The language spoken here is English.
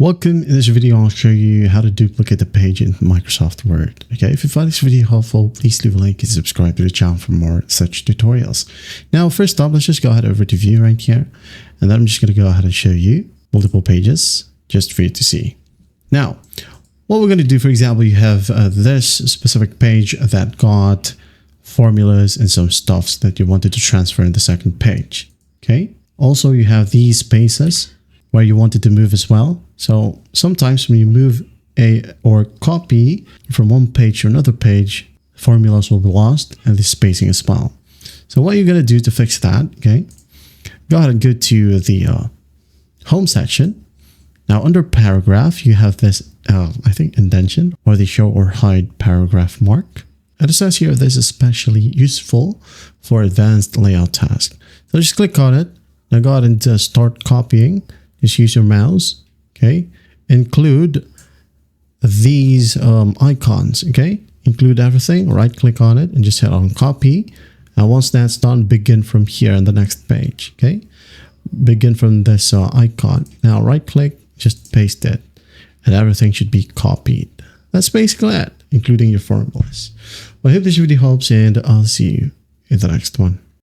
Welcome. In this video, I'll show you how to duplicate the page in Microsoft Word. Okay, if you find this video helpful, please leave a like and subscribe to the channel for more such tutorials. Now, first up, let's just go ahead over to view right here. And then I'm just going to go ahead and show you multiple pages just for you to see. Now, what we're going to do, for example, you have this specific page that got formulas and some stuffs that you wanted to transfer in the second page. Okay. Also, you have these spaces where you wanted to move as well. So sometimes when you move or copy from one page to another page, formulas will be lost and the spacing as well. So what you're going to do to fix that, okay, go ahead and go to the home section. Now under paragraph, you have this, I think, indentation or the show or hide paragraph mark. And it says here, this is especially useful for advanced layout tasks. So just click on it. Now go ahead and start copying. Just use your mouse, okay? Include these icons, okay? Include everything, right click on it and just hit on copy. And once that's done, begin from here on the next page, okay? Begin from this icon. Now right click, just paste it and everything should be copied. That's basically it, including your formulas. Well, I hope this video helps and I'll see you in the next one.